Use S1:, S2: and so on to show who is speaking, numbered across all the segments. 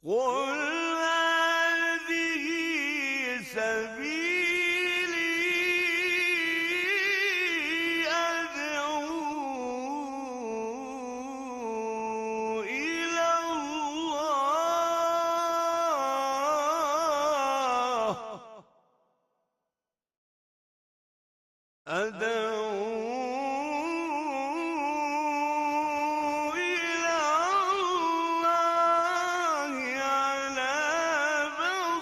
S1: قل هذه سبيلي أدعو إلى الله على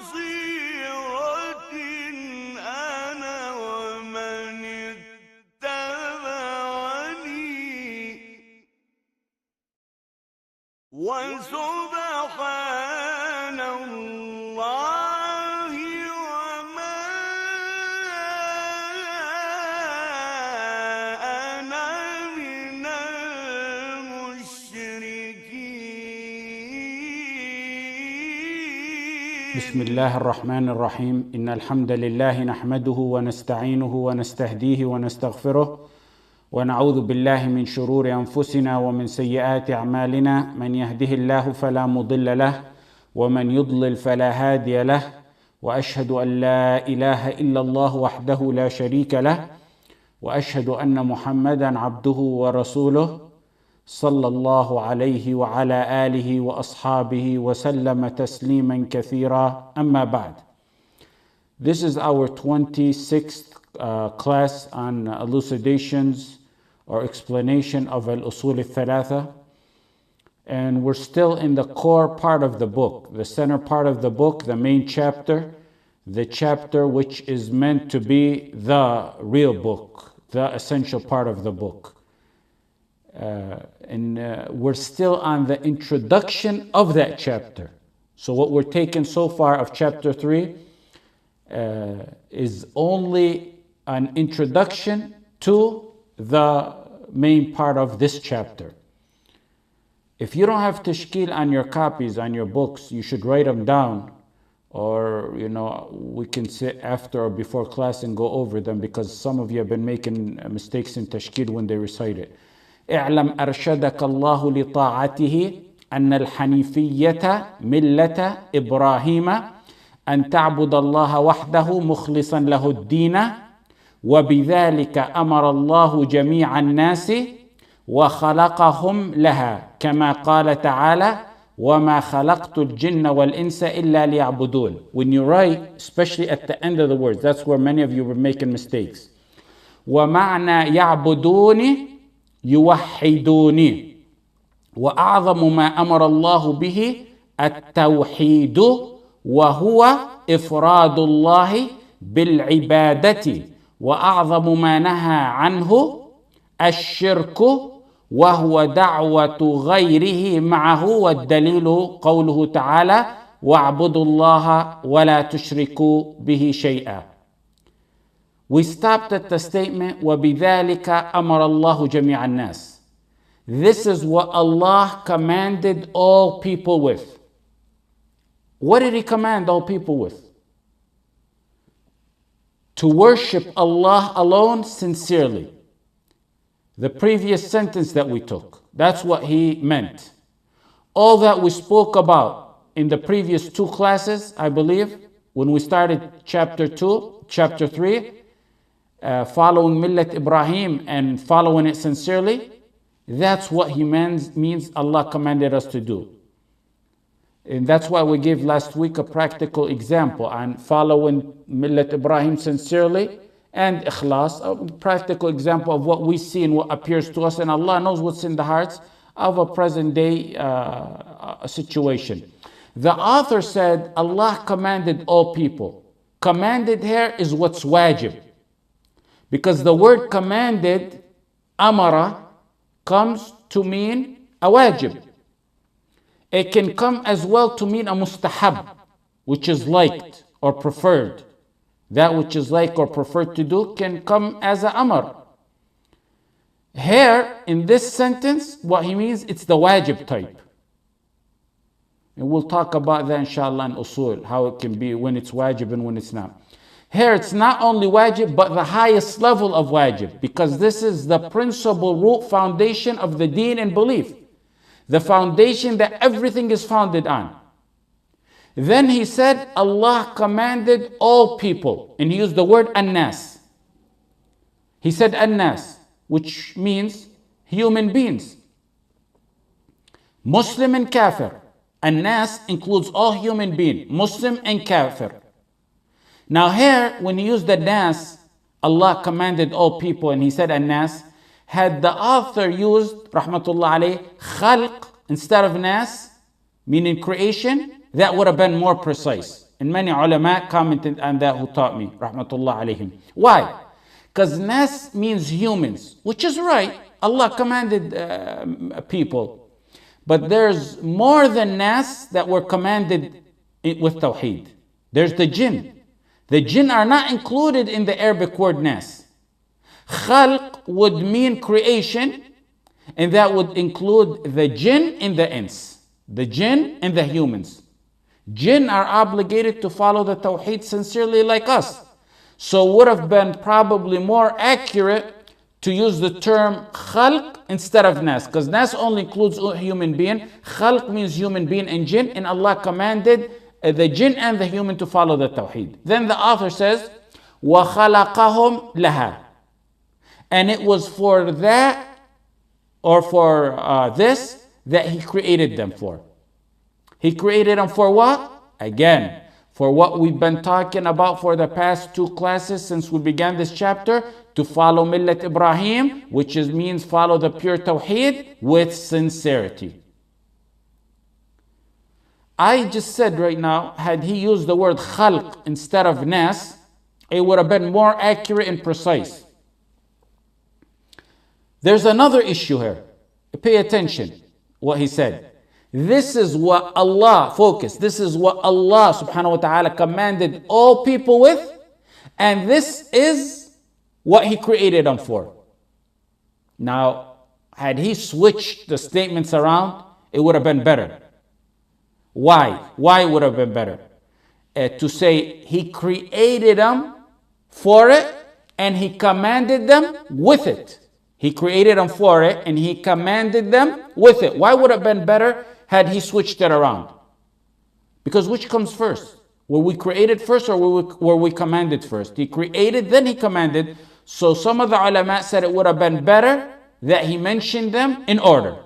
S1: بصيرة أنا ومن اتبعني وسبحان الله وما أنا من المشركين.
S2: بسم الله الرحمن الرحيم. إن الحمد لله نحمده ونستعينه ونستهديه ونستغفره ونعوذ بالله من شرور أنفسنا ومن سيئات أعمالنا. من يهده الله فلا مضل له ومن يضلل فلا هادي له، وأشهد أن لا إله إلا الله وحده لا شريك له، وأشهد أن محمدا عبده ورسوله صلى الله عليه وعلى آله وأصحابه وسلم تسليما كثيرا. أما بعد. This is our 26th class on elucidations or explanation of Al-Usool Ath-Thalaathah. And we're still in the core part of the book, the center part of the book, the main chapter, the chapter which is meant to be the real book, the essential part of the book. We're still on the introduction of that chapter. So what we're taking so far of chapter 3 is only an introduction to the main part of this chapter. If you don't have tashkil on your copies, on your books, you should write them down, or we can sit after or before class and go over them, because some of you have been making mistakes in tashkil when they recite it. اعلم أرشدك الله لطاعته أن الحنيفية ملة إبراهيم أن تعبد الله وحده مخلصا له الدين وبذلك أمر الله جميع الناس وخلقهم لها كما قال تعالى وما خلقت الجن والإنس إلا ليعبدون. When you write, especially at the end of the words, that's where many of you were making mistakes. ومعنى يعبدوني يوحدوني، وأعظم ما أمر الله به التوحيد، وهو إفراد الله بالعبادة، وأعظم ما نهى عنه الشرك، وهو دعوة غيره معه، والدليل قوله تعالى واعبدوا الله ولا تشركوا به شيئا. We stopped at the statement وَبِذَلِكَ أَمَرَ اللَّهُ جَمِيعَ النَّاسِ. This is what Allah commanded all people with. What did He command all people with? To worship Allah alone sincerely. The previous sentence that we took, that's what He meant. All that we spoke about in the previous two classes, I believe, when we started chapter 3, following Millat Ibrahim and following it sincerely, that's what He means Allah commanded us to do. And that's why we gave last week a practical example on following Millat Ibrahim sincerely and ikhlas, a practical example of what we see and what appears to us, and Allah knows what's in the hearts of a present day situation. The author said Allah commanded all people. Commanded here is what's wajib, because the word commanded, amara, comes to mean a wajib. It can come as well to mean a mustahab, which is liked or preferred. That which is liked or preferred to do can come as a amar. Here, in this sentence, what he means, it's the wajib type. And we'll talk about that inshallah in usul, how it can be when it's wajib and when it's not. Here it's not only wajib, but the highest level of wajib, because this is the principal root foundation of the deen and belief. The foundation that everything is founded on. Then he said, Allah commanded all people. And he used the word an-nas. He said an-nas, which means human beings. Muslim and kafir. An-nas includes all human beings, Muslim and kafir. Now here, when he used the nas, Allah commanded all people, and he said an-nas, had the author used, rahmatullah alayh, khalq instead of nas, meaning creation, that would have been more precise. And many ulama commented on that who taught me, rahmatullah alayhim. Why? Because nas means humans, which is right. Allah commanded people. But there's more than nas that were commanded with Tawheed. There's the jinn. The jinn are not included in the Arabic word nas. Khalq would mean creation, and that would include the jinn and the ins. The jinn and the humans. Jinn are obligated to follow the Tawheed sincerely like us. So would have been probably more accurate to use the term khalq instead of nas, because nas only includes a human being. Khalq means human being and jinn, and Allah commanded the jinn and the human to follow the Tawheed. Then the author says, وَخَلَقَهُمْ لَهَا. And it was for that, or for this, that He created them for. He created them for what? Again, for what we've been talking about for the past 2 classes since we began this chapter, to follow Millat Ibrahim, which means follow the pure Tawheed with sincerity. I just said right now, had he used the word khalq instead of nas, it would have been more accurate and precise. There's another issue here. Pay attention what he said. This is what Allah, focus, this is what Allah subhanahu wa ta'ala commanded all people with, and this is what He created them for. Now, had he switched the statements around, it would have been better. Why? Why would have been better? To say He created them for it and He commanded them with it. He created them for it and He commanded them with it. Why would it have been better had he switched it around? Because which comes first? Were we created first or were we commanded first? He created, then He commanded. So some of the ulama said it would have been better that He mentioned them in order.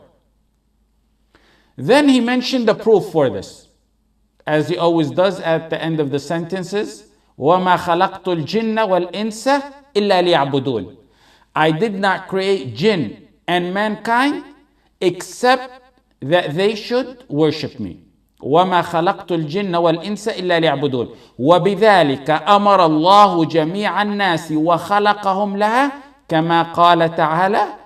S2: Then He mentioned the proof for this, as He always does at the end of the sentences. وَمَا خَلَقْتُ الْجِنَّ وَالْإِنسَ إِلَّا لِيَعْبُدُونَ. I did not create jinn and mankind except that they should worship me. وَمَا خَلَقْتُ الْجِنَّ وَالْإِنسَ إِلَّا لِيَعْبُدُونَ وَبِذَلِكَ أَمَرَ اللَّهُ جَمِيعَ النَّاسِ وَخَلَقَهُمْ لَهَا كَمَا قَالَ تَعَالَى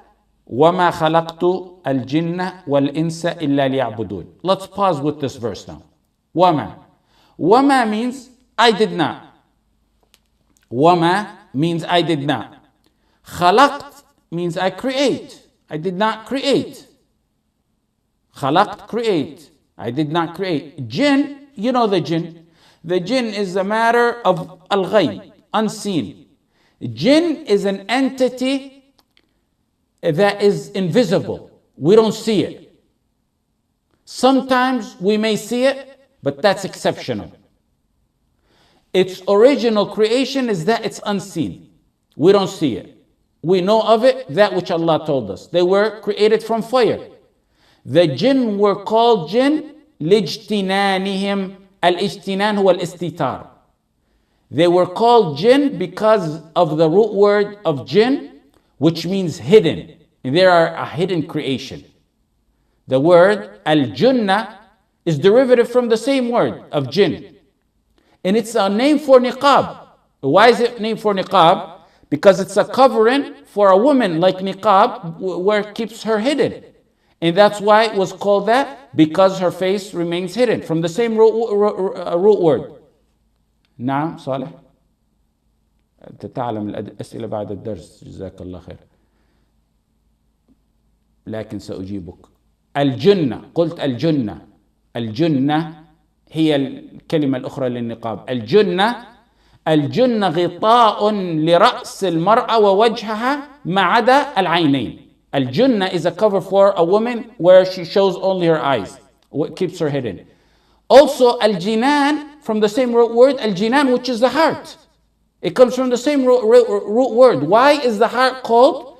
S2: وَمَا خَلَقْتُ الْجِنَّ وَالْإِنسَ إِلَّا لِيَعْبُدُونَ. Let's pause with this verse now. وَمَا. وَمَا means I did not. وَمَا means I did not. خَلَقْت means I create. I did not create. خَلَقْت, create. I did not create. Jinn, you know the jinn. The jinn is a matter of al-ghayb, unseen. Jinn is an entity that is invisible. We don't see it. Sometimes we may see it, but that's exceptional. Its original creation is that it's unseen. We don't see it. We know of it, that which Allah told us. They were created from fire. The jinn were called jinn lijtinanihim. Al-ijtinan huwa al-istitar. They were called jinn because of the root word of jinn, which means hidden. And they are a hidden creation. The word al-junnah is derivative from the same word of jinn. And it's a name for niqab. Why is it named for niqab? Because it's a covering for a woman like niqab, where it keeps her hidden. And that's why it was called that, because her face remains hidden, from the same root word. نعم صالح أنت تعلم الأسئلة بعد الدرس جزاك الله خير لكن سأجيبك. الجنة، قلت الجنة. الجنة هي الكلمة الأخرى للنقاب. الجنة غطاء لرأس المرأة ووجهها ما عدا العينين. Al-Junnah is a cover for a woman where she shows only her eyes, what keeps her hidden. Also, al-jinan, from the same root word, al-jinan, which is the heart. It comes from the same root word. Why is the heart called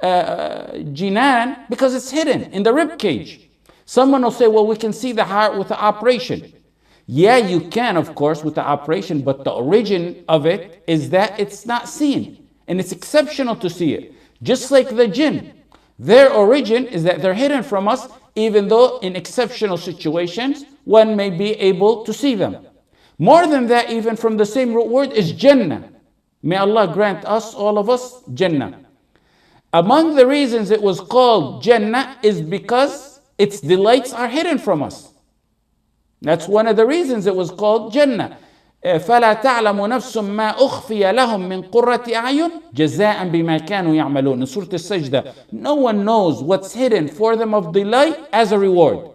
S2: jinan? Because it's hidden in the rib cage. Someone will say, well, we can see the heart with the operation. Yeah, you can, of course, with the operation, but the origin of it is that it's not seen. And it's exceptional to see it. Just like the jinn. Their origin is that they're hidden from us, even though in exceptional situations, one may be able to see them. More than that, even from the same root word is Jannah. May Allah grant us, all of us, Jannah. Among the reasons it was called Jannah is because its delights are hidden from us. That's one of the reasons it was called Jannah. فَلَا تَعْلَمُ نَفْسٌ مَا أُخْفِيَ لَهُم مِّن قُرَّةِ أَعْيُنٍ جَزَاءً بِمَا كَانُوا يَعْمَلُونَ. In Surah Al-Sajdah, no one knows what's hidden for them of delight as a reward.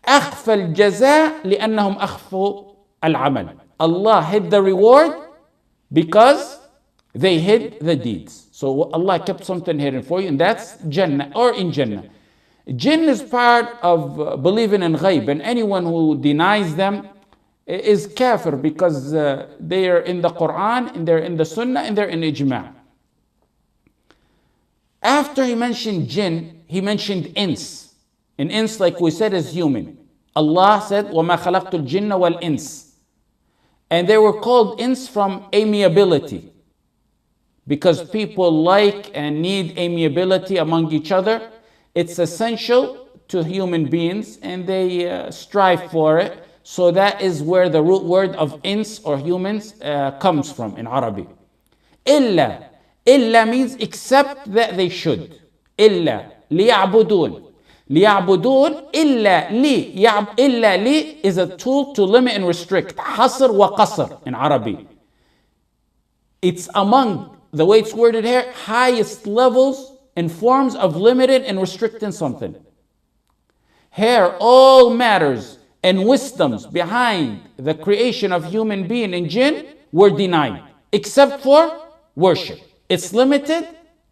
S2: أَخْفَى الْجَزَاء لِأَنَّهُمْ أَخْفُوا الْعَمَلِ. Allah hid the reward because they hid the deeds. So Allah kept something hidden for you, and that's Jannah, or in Jannah. Jinn is part of believing in ghaib, and anyone who denies them is kafir, because they are in the Quran, and they're in the Sunnah, and they're in Ijma'. After he mentioned jinn, he mentioned ins. And ins, like we said, is human. Allah said, وَمَا خَلَقْتُ الْجِنَّ وَالْإِنسِ. And they were called ins from amiability, because people like and need amiability among each other. It's essential to human beings, and they strive for it. So that is where the root word of ins, or humans, comes from in Arabic. Illa. Illa means except that they should. Illa. لِيَعْبُدُونَ. لِيَعْبُدُونَ إِلَّا لِي. إِلَّا لِي is a tool to limit and restrict. حصر وقصر in Arabic. It's among, the way it's worded here, highest levels and forms of limited and restricting something. Here, all matters and wisdoms behind the creation of human being and jinn were denied, except for worship. It's limited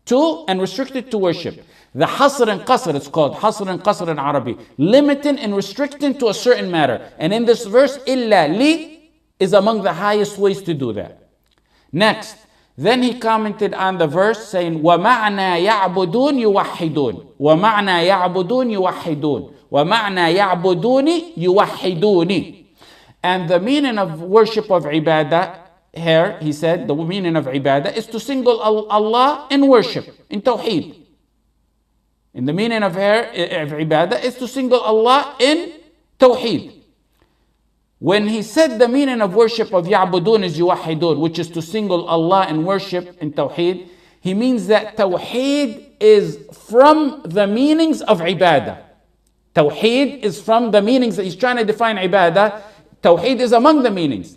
S2: to and restricted to worship. The hasr and qasr, it's called hasr and qasr in Arabic, limiting and restricting to a certain matter. And in this verse, illa li is among the highest ways to do that. Next, then he commented on the verse saying, وَمَعْنَا يَعْبُدُونَ يُوَحِّدُونَ وَمَعْنَا يَعْبُدُونَ يُوَحِّدُونَ وَمَعْنَا يَعْبُدُونِ يُوَحِّدُونِ. And the meaning of worship of ibadah here, he said, the meaning of ibadah is to single Allah in worship, in Tawheed. And the meaning of here of ibadah is to single Allah in Tawheed. When he said the meaning of worship of ya'budun is yuwahidun, which is to single Allah in worship in Tawheed, he means that Tawheed is from the meanings of ibadah. Tawheed is from the meanings that he's trying to define ibadah. Tawheed is among the meanings.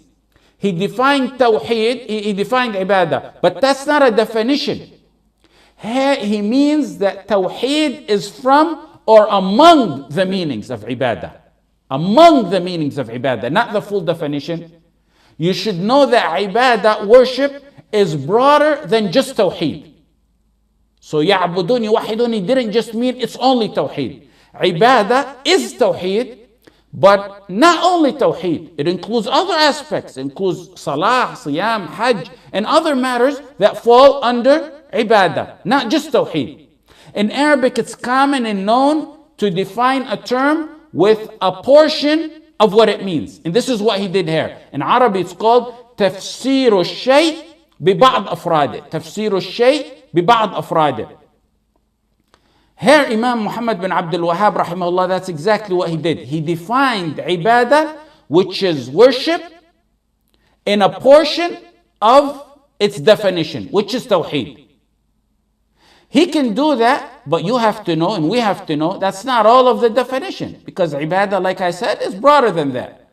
S2: He defined Tawheed, he defined ibadah, but that's not a definition. He means that Tawheed is from or among the meanings of ibadah. Among the meanings of ibadah, not the full definition. You should know that ibadah, worship, is broader than just Tawheed. So ya'budun, yuwahidun, he didn't just mean it's only Tawheed. Ibadah is Tawheed, but not only Tawheed. It includes other aspects. It includes Salah, Siyam, Hajj, and other matters that fall under ibadah, not just Tawheed. In Arabic, it's common and known to define a term with a portion of what it means. And this is what he did here. In Arabic, it's called تفسير الشيء ببعض أفراده. تفسير الشيء ببعض أفراده. Here, Imam Muhammad bin Abdul Wahhab, rahimahullah, that's exactly what he did. He defined ibadah, which is worship, in a portion of its definition, which is Tawheed. He can do that, but you have to know, and we have to know, that's not all of the definition, because ibadah, like I said, is broader than that.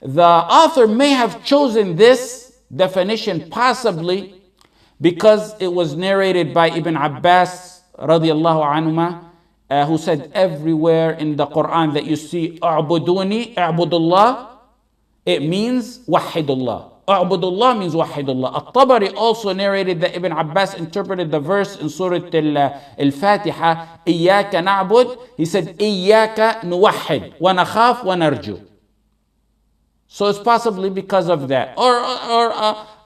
S2: The author may have chosen this definition possibly because it was narrated by Ibn Abbas radiallahu anhuma, who said everywhere in the Quran that you see a'buduni, a'budullah, it means wahidullah. A'budullah means wahidullah. At-Tabari also narrated that Ibn Abbas interpreted the verse in Surah Al-Fatiha, Iyaka na'bud. He said, Iyaka nuwahid, wa nakhaf wa narju. So it's possibly because of that. Or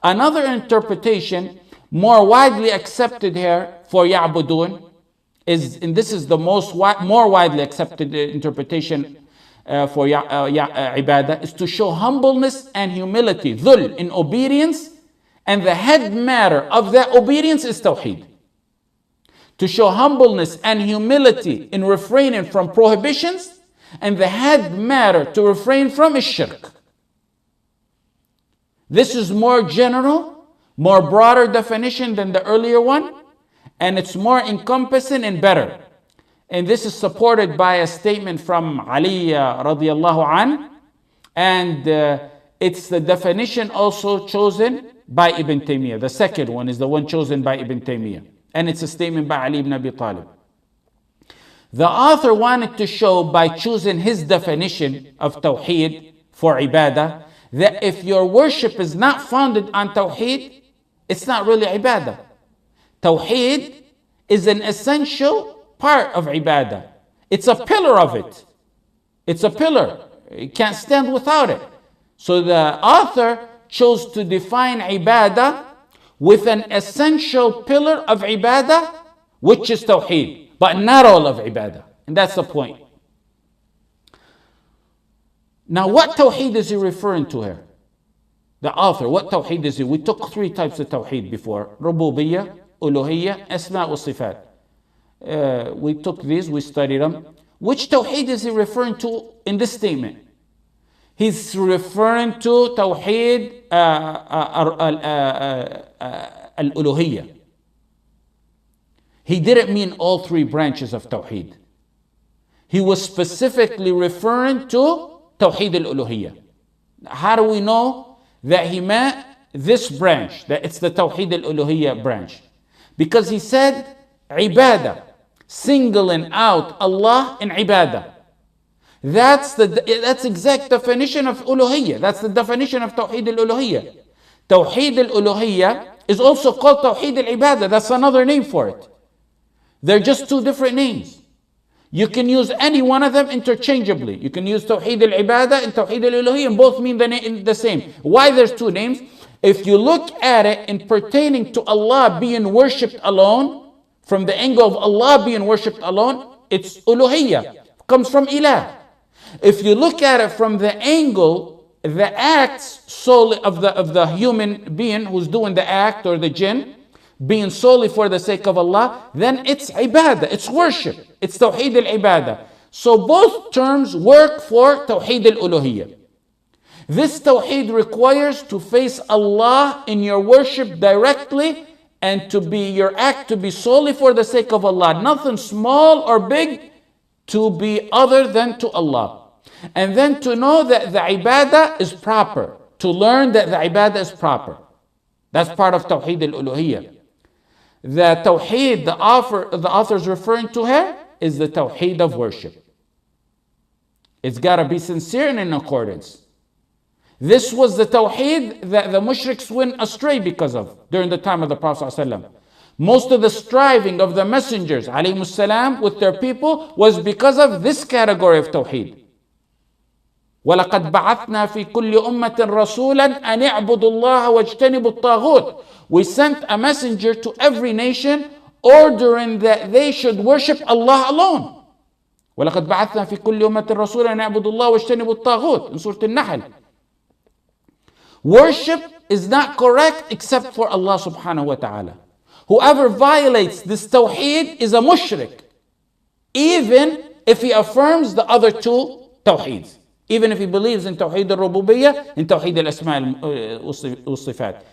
S2: another interpretation, more widely accepted here for ya'budun, is, and this is the more widely accepted interpretation for ibadah, is to show humbleness and humility, dhul, in obedience, and the head matter of that obedience is tawheed. To show humbleness and humility in refraining from prohibitions, and the head matter to refrain from is shirk. This is more general, more broader definition than the earlier one, and it's more encompassing and better. And this is supported by a statement from Ali radiallahu an, and it's the definition also chosen by Ibn Taymiyyah. The second one is the one chosen by Ibn Taymiyyah, and it's a statement by Ali ibn Abi Talib. The author wanted to show by choosing his definition of Tawheed for ibadah that if your worship is not founded on Tawheed, it's not really ibadah. Tawheed is an essential part of ibadah. It's a pillar of it. It's a pillar. You can't stand without it. So the author chose to define ibadah with an essential pillar of ibadah, which is Tawheed, but not all of ibadah. And that's the point. Now, what Tawheed is he referring to here? The author, what Tawheed is he? We took three types of Tawheed before. Rububiyyah, Uluhiyyah, Asma wa Sifat. We took these, we studied them. Which Tawheed is he referring to in this statement? He's referring to Tawheed Al-Uluhiyyah. He didn't mean all three branches of Tawheed. He was specifically referring to Tawheed al-Uluhiyyah. How do we know that he meant this branch, that it's the Tawheed al-Uluhiyyah branch? Because he said ibadah, singling out Allah in ibadah. That's exact definition of uluhiyyah. That's the definition of Tawheed al-Uluhiyyah. Tawheed al-Uluhiyyah is also called Tawheed al-Ibadah. That's another name for it. They're just two different names. You can use any one of them interchangeably. You can use Tawheed al-Ibadah and Tawheed al-Uluhiyyah, and both mean the same. Why there's two names? If you look at it in pertaining to Allah being worshipped alone, from the angle of Allah being worshipped alone, it's uluhiyyah. It comes from ilah. If you look at it from the angle, the acts solely of the human being who's doing the act, or the jinn, being solely for the sake of Allah, then it's ibadah, it's worship. It's Tawheed al-Ibadah. So both terms work for Tawheed al-Uluhiyyah. This Tawheed requires to face Allah in your worship directly, and to be your act to be solely for the sake of Allah. Nothing small or big to be other than to Allah. And then to know that the ibadah is proper. To learn that the ibadah is proper. That's part of Tawheed al-Uluhiyyah. The Tawheed the author is referring to here is the Tawheed of worship. It's got to be sincere and in accordance. This was the Tawheed that the mushriks went astray because of during the time of the Prophet ﷺ. Most of the striving of the messengers ﷺ with their people was because of this category of Tawheed. وَلَقَدْ بَعَثْنَا فِي كُلِّ أُمَّةٍ رَسُولًا أَنِ اعْبُدُوا اللَّهَ وَاجْتَنِبُوا الطَّاغُوتِ. We sent a messenger to every nation ordering that they should worship Allah alone. وَلَقَدْ بَعَثْنَا فِي كُلِّ أُمَّةٍ رَسُولًا أَنِ اعْبُدُوا اللَّهَ وَاجْتَنِبُوا الطَّاغُوتِ in Surah Al-Nahl. Worship is not correct except for Allah subhanahu wa ta'ala. Whoever violates this tawheed is a mushrik, even if he affirms the other two tawheeds. Even if he believes in Tawheed al-Rububiyyah and Tawheed al-Asma' al-Sifat.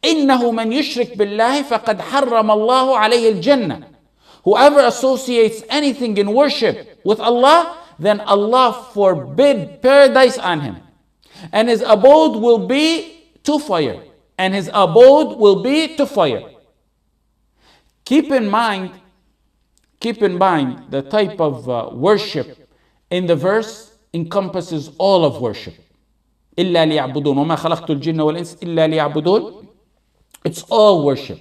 S2: إِنَّهُ مَنْ يُشْرِكْ بِاللَّهِ فَقَدْ حَرَّمَ اللَّهُ عَلَيْهِ الْجَنَّةِ. Whoever associates anything in worship with Allah, then Allah forbid paradise on him. And his abode will be to fire. And his abode will be to fire. Keep in mind the type of worship in the verse encompasses all of worship. إِلَّا لِيَعْبُدُونَ وَمَا خَلَقْتُ الْجِنَّ وَالْإِنسَ إِلَّا لِيَعْبُدُونَ. It's all worship.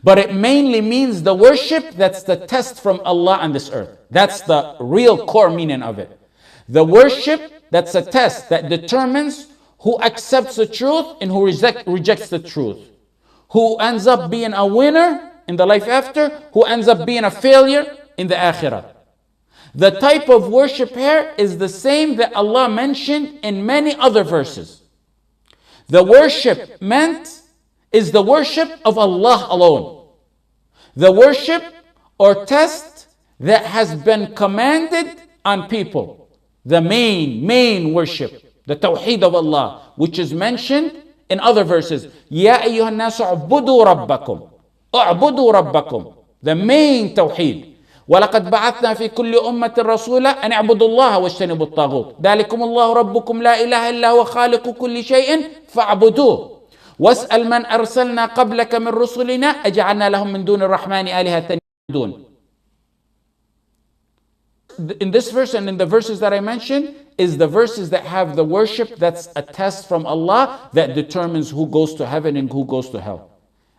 S2: But it mainly means the worship that's the test from Allah on this earth. That's the real core meaning of it. The worship that's a test that determines who accepts the truth and who rejects the truth. Who ends up being a winner in the life after, who ends up being a failure in the akhirah. The type of worship here is the same that Allah mentioned in many other verses. The worship meant is the worship of Allah alone. The worship or test that has been commanded on people. The main worship, the Tawheed of Allah, which is mentioned in other verses. Ya ayyuhan nasu u'budu rabbakum. U'budu rabbakum. The main Tawheed. وَلَقَدْ بَعَثْنَا فِي كُلِّ أُمَّةٍ رَسُولًا أَنِ اعْبُدُوا اللَّهَ وَاجْتَنِبُوا الطَّاغُوتَ ذَلِكُمُ اللَّهُ رَبُّكُمْ لَا إِلَهَ إِلَّا هُوَ خَالِقُ كُلِّ شَيْءٍ فَاعْبُدُوهُ وَاسْأَلْ مَنْ أَرْسَلْنَا قَبْلَكَ مِنْ رُسُلِنَا أَجَعَلْنَا لَهُم مِّن دُونِ الرَّحْمَنِ آلِهَةً يَعْبُدُونَ. In this verse and in the verses that I mentioned is the verses that have the worship that's a test from Allah that determines who goes to heaven and who goes to hell.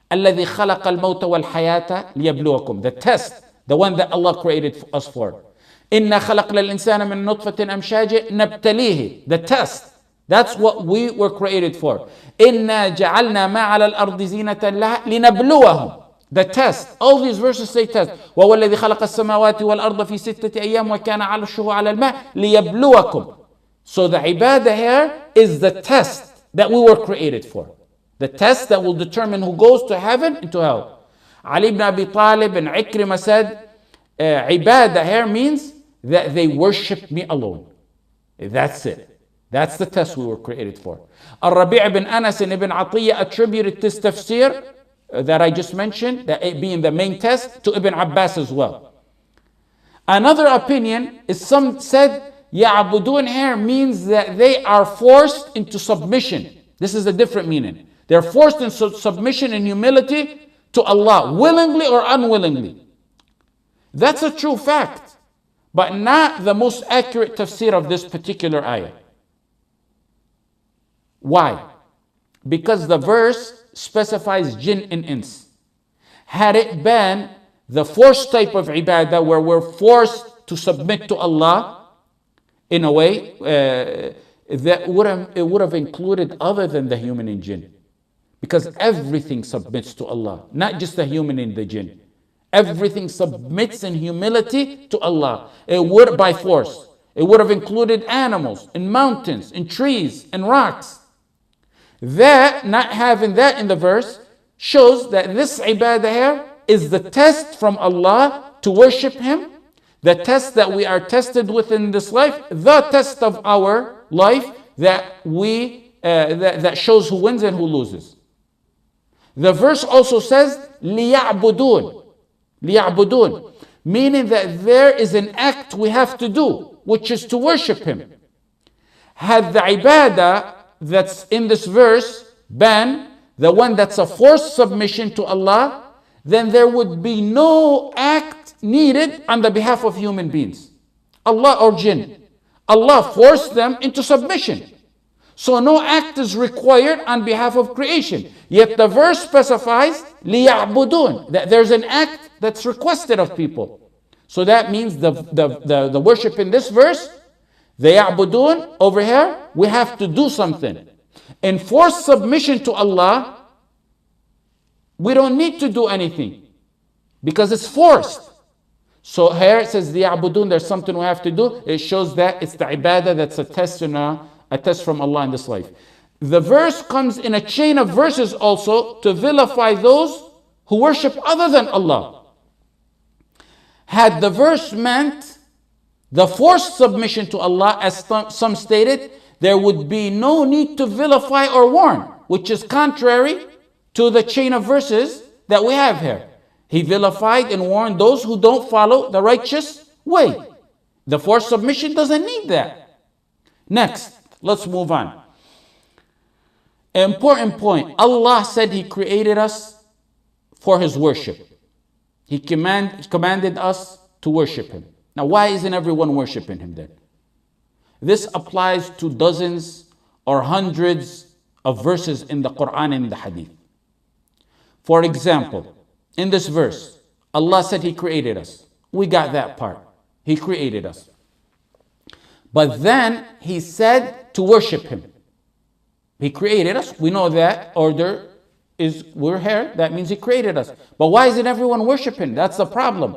S2: الَّذِي خَلَقَ الْمَوْتَ وَالْحَيَاةَ لِيَبْلُوَكُمْ. The test, the one that Allah created us for. إِنَّا خَلَقْنَا الْإِنسَانَ مِن نُطْفَةٍ أَمْشَاجٍ نَبْتَلِيهِ. The test. That's what we were created for. إِنَّا جَعَلْنَا مَا عَلَى الْأَرْضِ زِينَةً لَهَا لِنَبْلُوَهُم. The test. All these verses say test. وَهُوَ الَّذِي خَلَقَ السَّمَاوَاتِ وَالْأَرْضَ فِي سِتَّةِ أَيَّامٍ وَكَانَ عَرْشُهُ عَلَى الْمَاءِ لِيَبْلُوَكُمْ. So the ibadah here is the test that we were created for. The test that will determine who goes to heaven and to hell. Ali ibn Abi Talib and Ikrimah said, ibadah here means that they worship me alone. That's it. That's the test we were created for. Al-Rabi' ibn Anas and Ibn Atiyah attributed this tafsir that I just mentioned, that it being the main test, to Ibn Abbas as well. Another opinion is some said, Ya'budun here means that they are forced into submission. This is a different meaning. They're forced into submission and humility to Allah, willingly or unwillingly. That's a true fact, but not the most accurate tafsir of this particular ayah. Why? Because the verse specifies jinn and ins. Had it been the forced type of ibadah where we're forced to submit to Allah in a way, that would have included other than the human and jinn. Because everything submits to Allah, not just the human and the jinn. Everything submits in humility to Allah. It would by force. It would have included animals and mountains and trees and rocks. That, not having that in the verse, shows that this ibadah here is the test from Allah to worship Him. The test that we are tested with in this life, the test of our life that that shows who wins and who loses. The verse also says, لِيَعْبُدُونَ. لِيَعْبُدُونَ. Meaning that there is an act we have to do, which is to worship Him. Had the ibadah that's in this verse been the one that's a forced submission to Allah, then there would be no act needed on the behalf of human beings, Allah or jinn. Allah forced them into submission. So no act is required on behalf of creation. Yet the verse specifies لِيَعْبُدُونَ, that there's an act that's requested of people. So that means the worship in this verse, the يَعْبُدُونَ over here, we have to do something. In forced submission to Allah, we don't need to do anything because it's forced. So here it says لِيَعْبُدُونَ, there's something we have to do. It shows that it's the ibadah that's a test from Allah in this life. The verse comes in a chain of verses also to vilify those who worship other than Allah. Had the verse meant the forced submission to Allah, as some stated, there would be no need to vilify or warn, which is contrary to the chain of verses that we have here. He vilified and warned those who don't follow the righteous way. The forced submission doesn't need that. Next, let's move on. An important point. Allah said He created us for His worship. He commanded us to worship Him. Now, why isn't everyone worshiping Him then? This applies to dozens or hundreds of verses in the Quran and the Hadith. For example, in this verse, Allah said He created us. We got that part. He created us. But then He said to worship Him. He created us. We know that order is we're here. That means He created us. But why isn't everyone worshiping? That's the problem.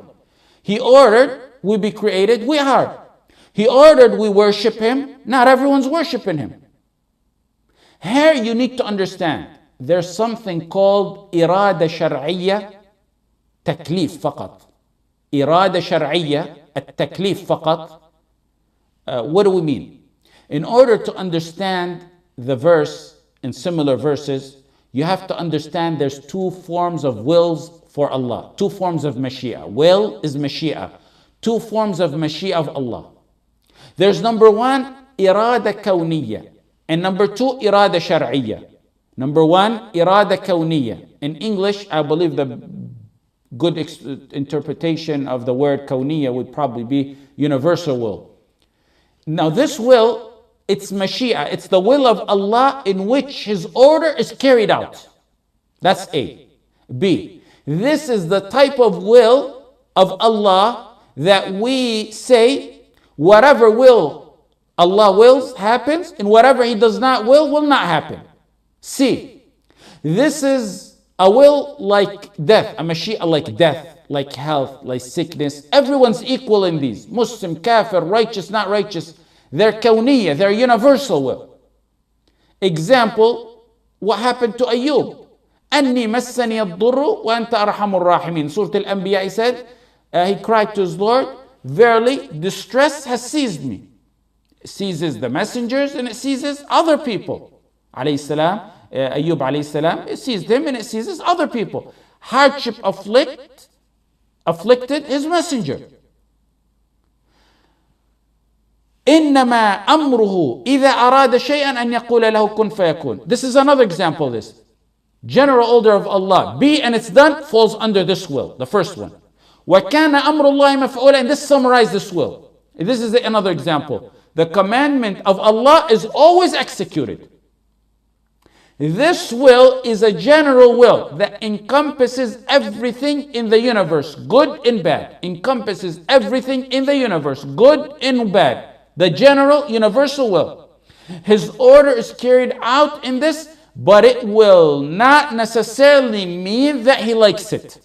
S2: He ordered we be created. We are. He ordered we worship Him. Not everyone's worshiping Him. Here you need to understand. There's something called إرادة شرعية تكليف فقط. إرادة شرعية التكليف فقط. What do we mean? In order to understand the verse and similar verses, you have to understand there's two forms of wills for Allah. Two forms of mashia. Will is mashia. Two forms of mashia of Allah. There's number one, إرادة كونية. And number two, إرادة شرعية. Number one, إرادة كونية. In English, I believe the good interpretation of the word كونية would probably be universal will. Now this will, it's mashia. It's the will of Allah in which His order is carried out. That's A. B. This is the type of will of Allah that we say whatever will Allah wills happens and whatever He does not will not happen. C. This is a will like death, a mashia like death, like health, like sickness. Everyone's equal in these. Muslim, kafir, righteous, not righteous. They're kawniyya, they're universal will. Example, what happened to Ayub? أني مسني الضر وأنت أرحم الراحمين. Surah Al-Anbiya, he said, he cried to his Lord, verily distress has seized me. It seizes the messengers and it seizes other people. Alayhi salam, Ayub alayhi salam, it seized him and it seizes other people. Hardship afflicted his messenger. إنما أمره إذا أراد شيئا أن يقول له كن فيكون. This is another example of this. General order of Allah, be and it's done, falls under this will, the first one. وَكَانَ أَمْرُ اللَّهِ مَفْعُولًا. And this summarizes this will. This is another example. The commandment of Allah is always executed. This will is a general will that encompasses everything in the universe, good and bad. Encompasses everything in the universe, good and bad. The general universal will. His order is carried out in this, but it will not necessarily mean that He likes it.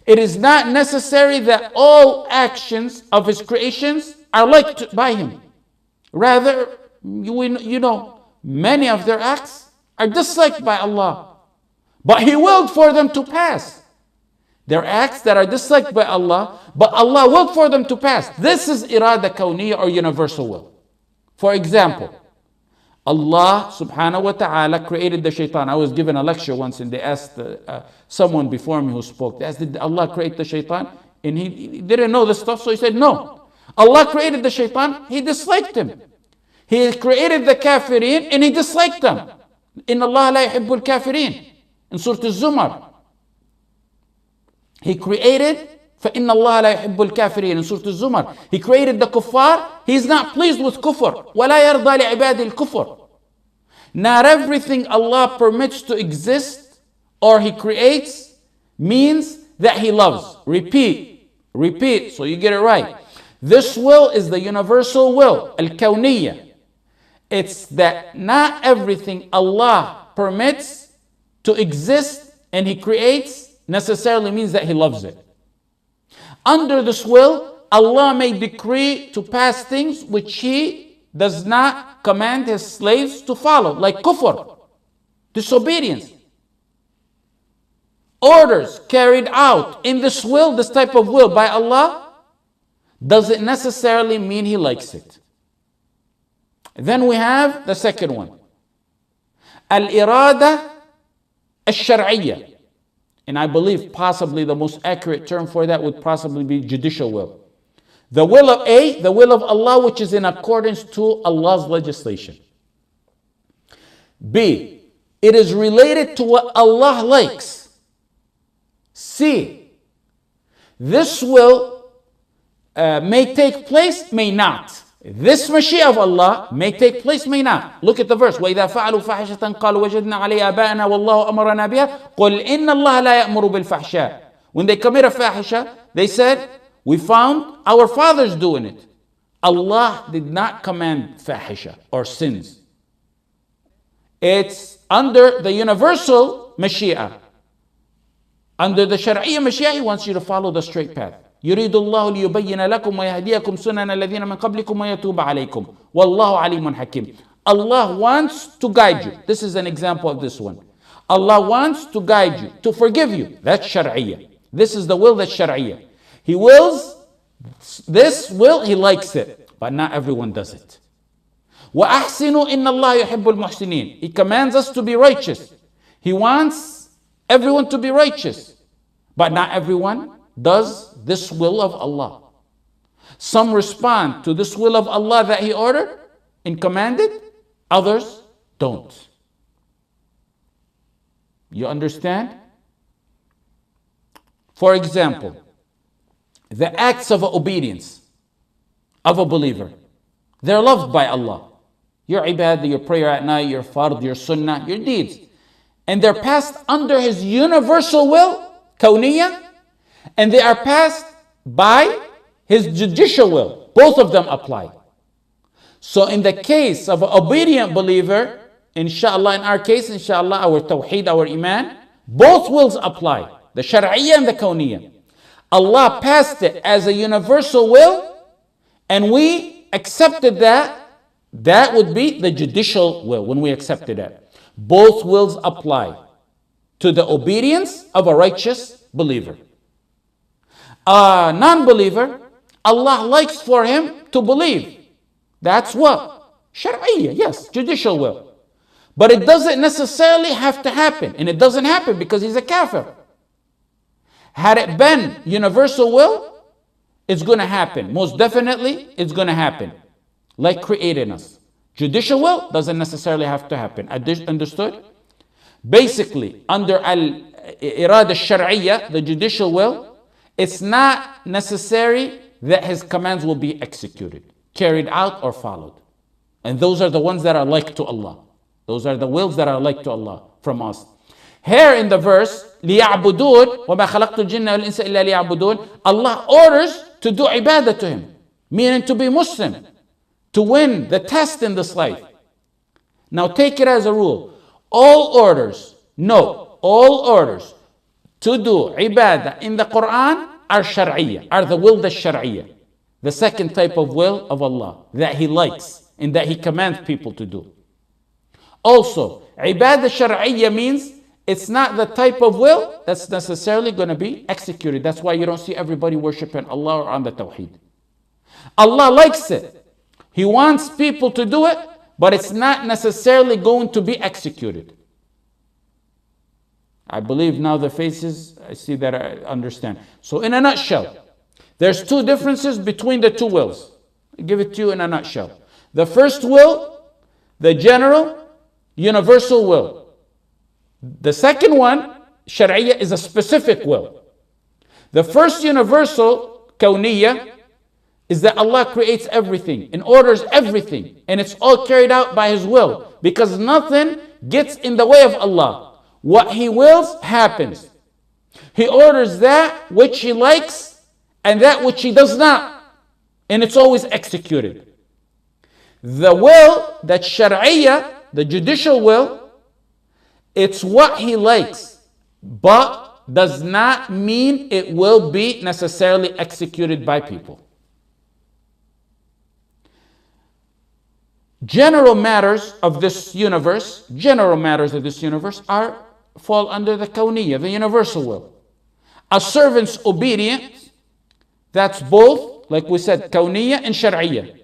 S2: It is not necessary that all actions of His creations are liked by Him. Rather, you know, many of their acts are disliked by Allah. But He willed for them to pass. There are acts that are disliked by Allah, but Allah willed for them to pass. This is irada kawniyya or universal will. For example, Allah subhanahu wa ta'ala created the shaitan. I was given a lecture once and they asked someone before me who spoke. They asked, did Allah create the shaitan? And he didn't know this stuff, so he said, no. Allah created the shaitan, He disliked him. He created the kafirin and He disliked them. Inna Allah la yuhibbul kafirin. In Surah Al-Zumar. He created, فَإِنَّ اللَّهَ لَا يُحِبُّ الْكَافِرِينَ. In Surah Al-Zumar. He created the kuffar. He's not pleased with kufr. وَلَا يَرْضَى لِعِبَادِ الْكُفْرِ. Not everything Allah permits to exist or He creates means that He loves. Repeat, so you get it right. This will is the universal will, al-kawniyya. It's that not everything Allah permits to exist and He creates necessarily means that He loves it. Under this will, Allah may decree to pass things which He does not command His slaves to follow, like kufr, disobedience. Orders carried out in this will, this type of will by Allah, doesn't necessarily mean He likes it. Then we have the second one. Al-irada al-shar'iyya. And I believe possibly the most accurate term for that would possibly be judicial will. The will of A, the will of Allah, which is in accordance to Allah's legislation. B, it is related to what Allah likes. C, this will may take place, may not. This Mashiach of Allah may take place, may not. Look at the verse. وَإِذَا فَعَلُوا فَاحِشَةً قَالُوا وَجَدْنَا عَلَيْهَا آبَاءَنَا وَاللَّهُ أَمَرَنَا بِهَا قُلْ إِنَّ اللَّهَ لَا يَأْمُرُ بِالْفَحْشَاءِ. When they commit a fahisha, they said, we found our fathers doing it. Allah did not command fahisha or sins. It's under the universal Mashiach. Under the Shari'ah Mashiach, He wants you to follow the straight path. يريد الله ليبين لكم ويهديكم سنن الذين من قبلكم ويتوب عليكم والله عليم حكيم. Allah wants to guide you. This is an example of this one. Allah wants to guide you, to forgive you. That's Shari'ah. This is the will that's Shari'ah. He wills this will, He likes it, but not everyone does it. وَأَحْسِنُوا إِنَّ اللَّهَ يُحِبُّ الْمُحْسِنِينَ. He commands us to be righteous. He wants everyone to be righteous, but not everyone does this will of Allah. Some respond to this will of Allah that He ordered and commanded, others don't. You understand? For example, the acts of obedience of a believer, they're loved by Allah. Your ibadah, your prayer at night, your fard, your sunnah, your deeds. And they're passed under His universal will, kawniyah, and they are passed by His judicial will. Both of them apply. So in the case of an obedient believer, inshallah, in our case, inshallah, our Tawheed, our Iman, both wills apply. The Shar'iyyah and the Kawniyah. Allah passed it as a universal will, and we accepted that. That would be the judicial will when we accepted it. Both wills apply to the obedience of a righteous believer. A non-believer, Allah likes for him to believe. That's what? Shar'iyyah, yes, judicial will. But it doesn't necessarily have to happen. And it doesn't happen because he's a kafir. Had it been universal will, it's going to happen. Most definitely, it's going to happen. Like creating us. Judicial will doesn't necessarily have to happen. Understood? Basically, under al-irada al-shar'iyyah, the judicial will, it's not necessary that His commands will be executed, carried out, or followed. And those are the ones that are like to Allah. Those are the wills that are like to Allah from us. Here in the verse, لِيَعْبُدُونَ وَمَا خَلَقْتُ الْجِنَّ وَالْإِنسَ إِلَّا لِيَعْبُدُونَ, Allah orders to do ibadah to Him, meaning to be Muslim, to win the test in this life. Now take it as a rule. All orders to do ibadah in the Quran are Shar'iyyah, are the will that's Shar'iyyah. The second type of will of Allah that He likes and that He commands people to do. Also, ibadah Shar'iyyah means it's not the type of will that's necessarily going to be executed. That's why you don't see everybody worshiping Allah or on the Tawheed. Allah likes it. He wants people to do it, but it's not necessarily going to be executed. I believe now the faces, I see that I understand. So in a nutshell, there's two differences between the two wills. I'll give it to you in a nutshell. The first will, the general, universal will. The second one, Shar'iyyah, is a specific will. The first universal, Kawniyah, is that Allah creates everything and orders everything, and it's all carried out by His will, because nothing gets in the way of Allah. What He wills happens. He orders that which He likes and that which He does not, and it's always executed. The will, that Shar'iyyah, the judicial will, it's what He likes, but does not mean it will be necessarily executed by people. General matters of this universe fall under the kawniyah, the universal will. A servant's obedience, that's both, like we said, kawniyah and shar'iyyah.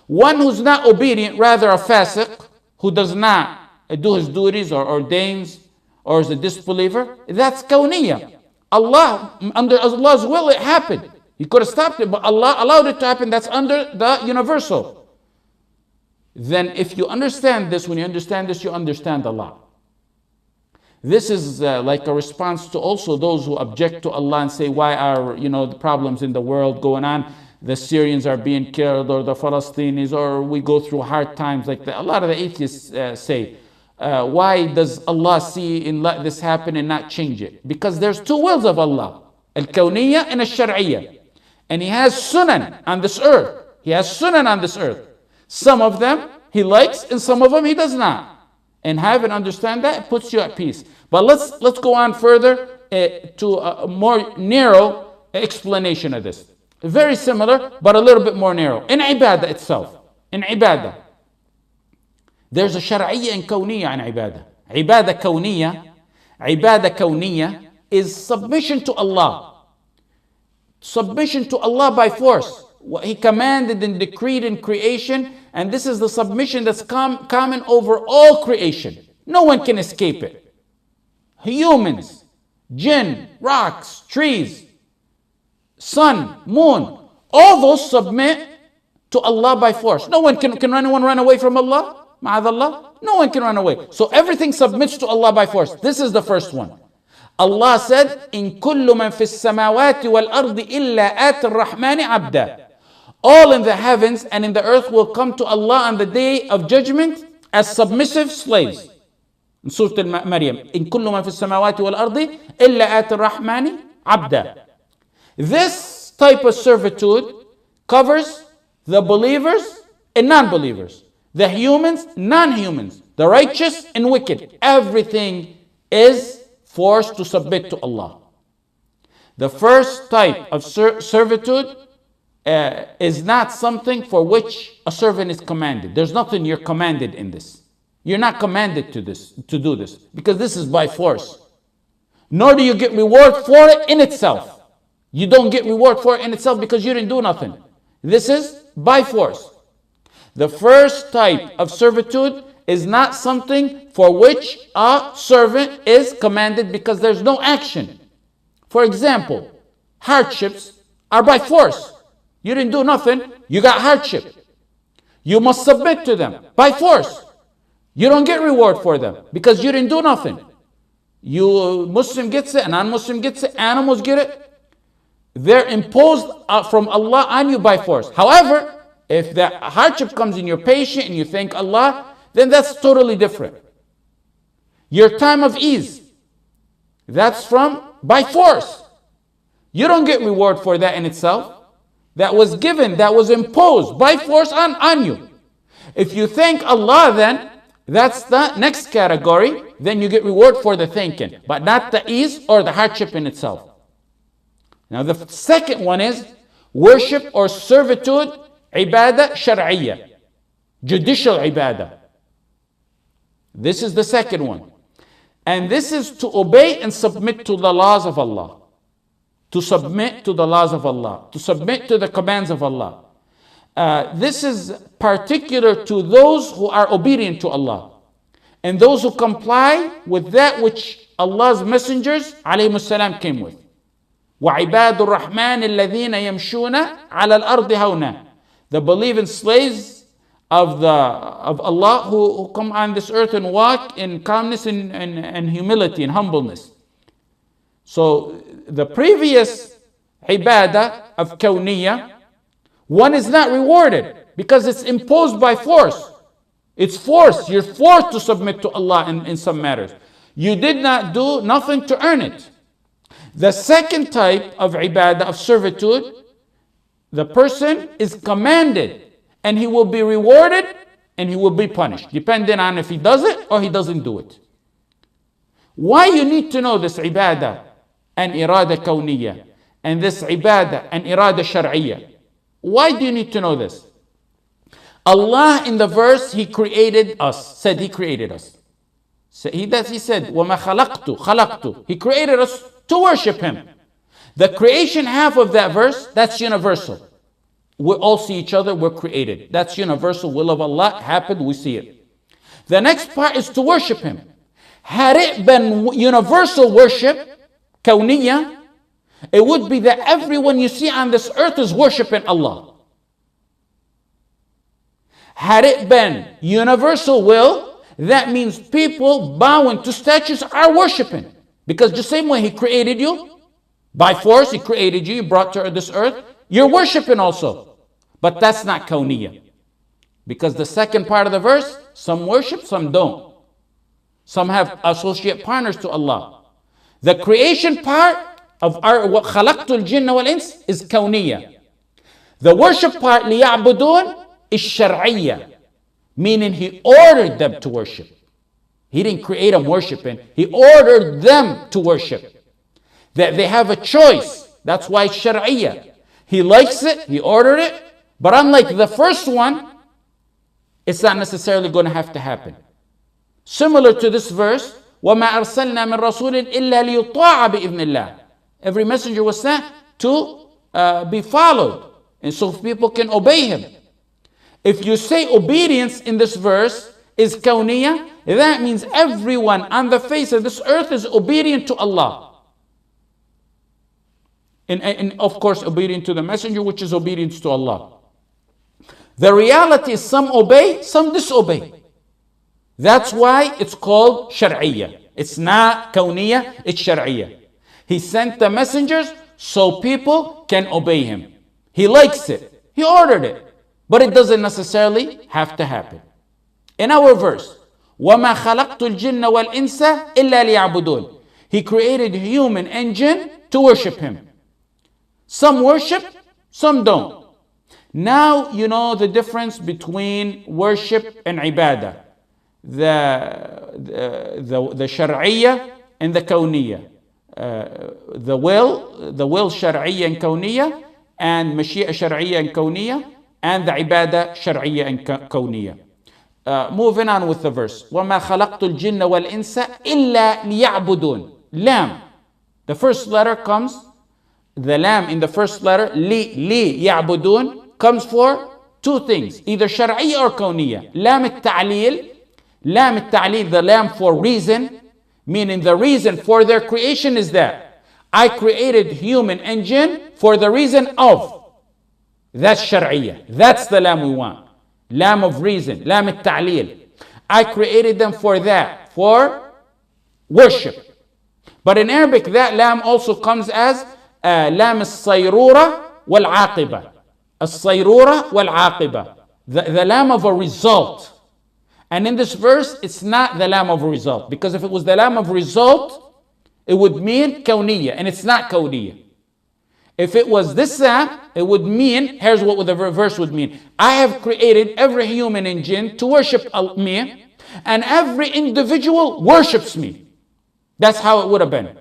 S2: One who's not obedient, rather a fasiq, who does not do his duties or ordains, or is a disbeliever, that's kawniyah. Allah, under Allah's will, it happened. He could have stopped it, but Allah allowed it to happen. That's under the universal. Then if you understand this, when you understand this, you understand Allah. This is like a response to also those who object to Allah and say, why are the problems in the world going on? the Syrians are being killed, or the Palestinians, or we go through hard times like that. A lot of the atheists say, why does Allah see and let this happen and not change it? Because there's two wills of Allah, al-kawniyya and al-shar'iyya. And He has sunan on this earth. He has sunan on this earth. Some of them He likes and some of them He does not. And have and understand that, it puts you at peace. But let's go on further to a more narrow explanation of this. Very similar, but a little bit more narrow. In ibadah itself, in ibadah, there's a shar'iyya and kawniyya in ibadah. Ibadah kawniyya is submission to Allah. Submission to Allah by force. What He commanded and decreed in creation, and this is the submission that's common over all creation. No one can escape it. Humans, jinn, rocks, trees, sun, moon, all those submit to Allah by force. No one can anyone run away from Allah? Ma'adallah? No one can run away. So everything submits to Allah by force. This is the first one. Allah said, "In kullu man fis samawati wal ardi illa at ar-Rahmani abda." All in the heavens and in the earth will come to Allah on the day of judgment as submissive slaves. In Surah Al-Maryam, "In kullu man fis samawati wal ardi illa at ar-Rahmani abda." This type of servitude covers the believers and non-believers, the humans, non-humans, the righteous and wicked. Everything is forced to submit to Allah. The first type of servitude is not something for which a servant is commanded. There's nothing you're commanded in this. You're not commanded to do this, because this is by force. Nor do you get reward for it in itself. You don't get reward for it in itself because you didn't do nothing. This is by force. The first type of servitude is not something for which a servant is commanded because there's no action. For example, hardships are by force. You didn't do nothing, you got hardship. You must submit to them by force. You don't get reward for them because you didn't do nothing. You Muslim gets it, a non-Muslim gets it, animals get it. They're imposed from Allah on you by force. However, if the hardship comes and you're patient and you thank Allah, then that's totally different. Your time of ease, that's from by force. You don't get reward for that in itself. That was given, that was imposed by force on you. If you thank Allah, then that's the next category. Then you get reward for the thanking, but not the ease or the hardship in itself. Now the second one is worship or servitude, ibadah shar'iyya, judicial ibadah. This is the second one. And this is to obey and submit to the laws of Allah. To submit to the laws of Allah. To submit to the commands of Allah. This is particular to those who are obedient to Allah. And those who comply with that which Allah's messengers ﷺ came with. وَعِبَادُ الرَّحْمَنِ الَّذِينَ يَمْشُونَ عَلَى الْأَرْضِ هَوْنًا. The believing slaves of Allah who come on this earth and walk in calmness and humility and humbleness. So the previous ibadah of kawniyya, one is not rewarded because it's imposed by force. It's forced. You're forced to submit to Allah in some matters. You did not do nothing to earn it. The second type of ibadah, of servitude, the person is commanded and he will be rewarded and he will be punished, depending on if he does it or he doesn't do it. Why you need to know this ibadah and irada kawniyya and this ibadah and irada shar'iyya? Why do you need to know this? Allah in the verse, He created us, said He created us. So he said, وَمَا خَلَقْتُ. He created us to worship Him. The creation half of that verse, that's universal. We all see each other, we're created. That's universal will of Allah, happened, we see it. The next part is to worship Him. Had it been universal worship, kawniyya, it would be that everyone you see on this earth is worshiping Allah. Had it been universal will, that means people bowing to statues are worshiping. Because the same way He created you, by force He created you, brought to this earth, you're worshiping also. But that's not kawniyah. Because the second part of the verse, some worship, some don't. Some have associate partners to Allah. The creation part of our خَلَقْتُ الْجِنَّ وَالْإِنسِ is kawniyah. The worship part, لِيَعْبُدُونَ, is shar'iyah. Meaning he ordered them to worship. He didn't create them worshiping. He ordered them to worship. That they have a choice. That's why it's shar'iyah. He likes it, he ordered it. But unlike the first one, it's not necessarily going to have to happen. Similar to this verse, وَمَا أَرْسَلْنَا مِن رَسُولٍ إِلَّا لِيُطَاعَ بِإِذْنِ اللَّهِ. Every messenger was sent to be followed. And so people can obey him. If you say obedience in this verse is kawniyah, that means everyone on the face of this earth is obedient to Allah. And of course obedient to the messenger, which is obedience to Allah. The reality is some obey, some disobey. That's why it's called shar'iyah. It's not kawniyah, it's shar'iyah. He sent the messengers so people can obey him. He likes it. He ordered it. But it doesn't necessarily have to happen. In our verse, وَمَا خَلَقْتُ الْجِنَّ وَالْإِنسَ إِلَّا لِيَعْبُدُونَ. He created human and jinn to worship him. Some worship, some don't. Now you know the difference between worship and ibadah. The shar'iyah and the kawniyah. The will shar'iyah and kawniyah, and mashi'a shar'iyah and kawniyah, and the ibadah shar'iyah and kawniyah. Moving on with the verse. وَمَا خَلَقْتُ الْجِنَّ وَالْإِنسَ إِلَّا لِيَعْبُدُونَ. Lam. The first letter comes, the lam in the first letter, li ya'budun, comes for two things, either shar'iyya or kawniyya. Lam al-ta'lil, the lam for reason, meaning the reason for their creation is that I created human and jinn for the reason of. That's shar'iyya. That's the lam we want. Lam of reason, lam al-ta'lil. I created them for that, for worship. But in Arabic, that lam also comes as lam al-sayrura wal-aqiba. Al-sayrura wal-aqiba. The lam of a result. And in this verse, it's not the lam of a result. Because if it was the lam of result, it would mean kawniyya. And it's not kawniyya. If it was this lam, it would mean, here's what the verse would mean. I have created every human and jinn to worship me. And every individual worships me. That's how it would have been.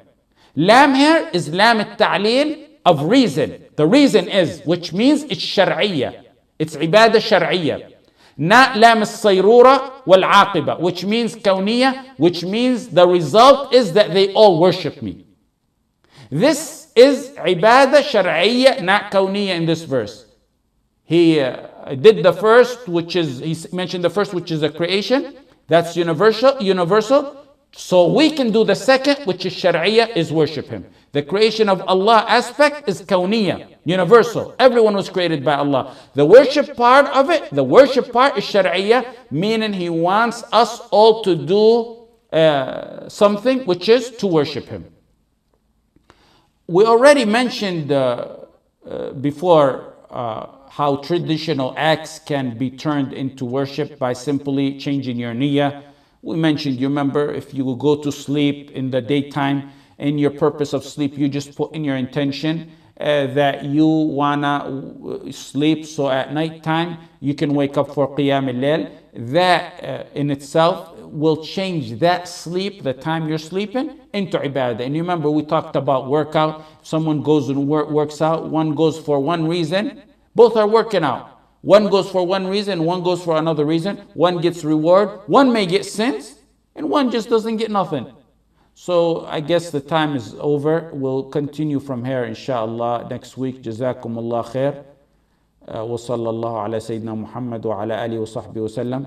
S2: Lam here is lam al-ta'lil of reason. The reason is, which means it's shar'iyya. It's ibadah shar'iyya. Not lam al-sayrura wal-aqiba, which means kawniyya, which means the result is that they all worship me. This is ibadah shar'iyya, not kawniyya in this verse. He did the first, which is, he mentioned the first, which is a creation. That's universal. So we can do the second, which is shar'iyya, is worship him. The creation of Allah aspect is kawniyya, universal. Everyone was created by Allah. The worship part of it, the worship part is shar'iyya, meaning he wants us all to do something, which is to worship him. We already mentioned before how traditional acts can be turned into worship by simply changing your niyyah. We mentioned, you remember, if you go to sleep in the daytime, in your purpose of sleep, you just put in your intention that you wanna sleep, so at night time you can wake up for Qiyam al-Layl. That in itself will change that sleep, the time you're sleeping, into ibadah. And you remember we talked about workout. Someone goes and works out, one goes for one reason, both are working out. One goes for one reason, one goes for another reason. One gets reward, one may get sins, and one just doesn't get nothing. So I guess the time is over. We'll continue from here inshallah next week. Jazakumullah khair. Wa sallallahu ala Sayyidina Muhammad wa ala alihi wa sahbihi wa sallam.